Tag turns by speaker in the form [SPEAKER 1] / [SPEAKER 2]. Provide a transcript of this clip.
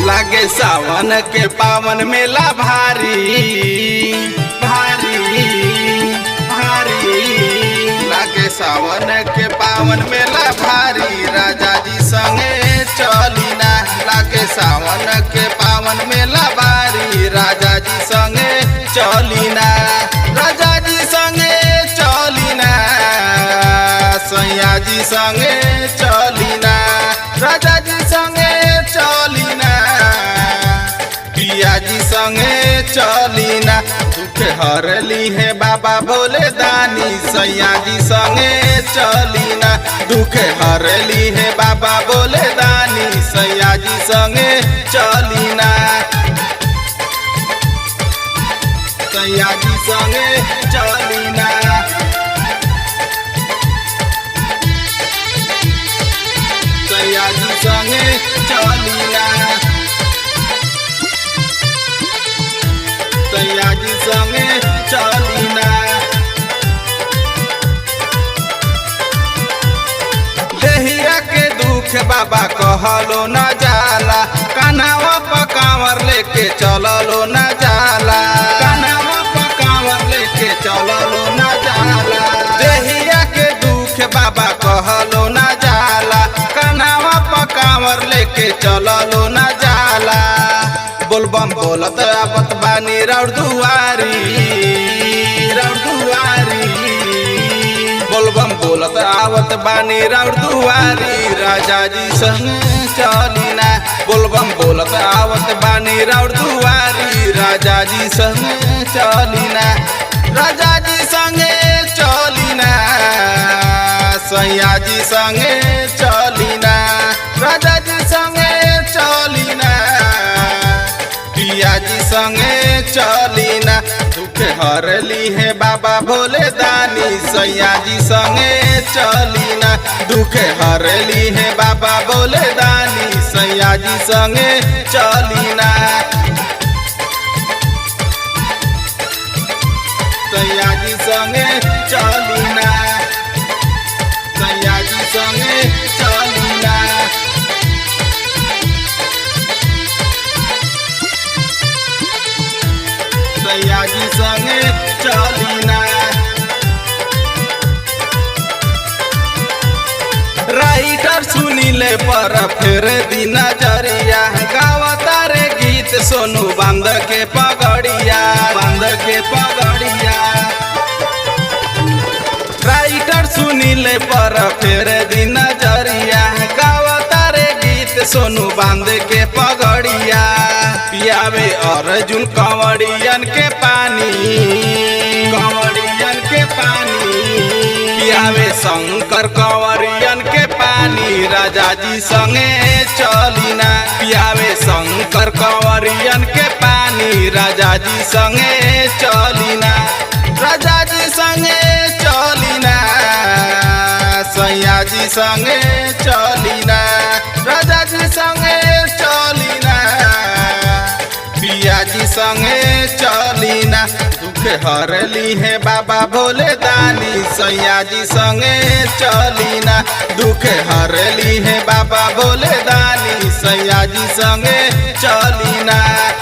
[SPEAKER 1] लागे सावन के पावन मेला भारी भारी भारी। लागे सावन के पावन मेला भारी, राजा जी संगे चलीना। लागे सावन के पावन मेला भारी, राजा जी संगे चलीना। राजा जी संगे चलीना, सैया जी संगे चलीना। राजा जी संगे चलीना, पिया जी संगे चलीना। दुख हरली है बाबा भोले दानी, सैया जी संगे चलीना। दुख हरली है बाबा भोले दानी, सैया जी संगे चलीना। सैया जी संगे चलीना। सैया जी संगे चलीना। सैया जी संगे चलीना। देहिया के दुख बाबा कहलो न जाला, कान्हावा पर कांवर लेके चललो न जाला। कान्हावा पर कांवर लेके चललो न जाला। देहिया के दुख बाबा कहलो न जाला, कान्हावा पर कांवर लेके चललो न जाला। बोलबम बोलत आवत बानी राउर दुआरी राउर दुआरी। बोलबम बोलत आवत बानी राउर दुआरी, राजा जी संगे चलीना। बोलबम बोलत आवत बानी राउर दुआरी, राजा जी संगे चलीना। राजा जी संगे चलीना, सैया जी संगे चलीना। राजा जी संगे चलीना, पिया जी संगे चलीना। दुख हरली है बाबा भोले दानी, सैया जी संगे चलीना। दुख हरली है बाबा भोले दानी, सैया जी संगे चलीना। सैया जी संगे चलीना। सैया जी संगे चलीना। सैया जी संगे चलीना। राइटर सुनीले पर फेर दी नजरिया, गावता रे गीत सोनू बांध के पगड़िया बांध के पगड़िया। राइटर सुनीले पर फेर दी नजरिया, गावता रे गीत सोनू बांध के पगड़िया। पियावे अर्जुन कंवरियन के पानी कंवरियन के पानी। पियावे शंकर कंवरियन के पानी, राजा जी संगे चलीना। पियावे शंकर कंवरियन के पानी, राजा जी संगे चलीना। राजा जी संगे चलीना, सैया जी संगे चलीना। राजा जी संगे चलीना, पिया जी संगे चलीना। दुख हरली है बाबा भोले दानी, सैया जी संगे चलीना। दुख हरली है बाबा भोले दानी, सैया जी संगे चलीना।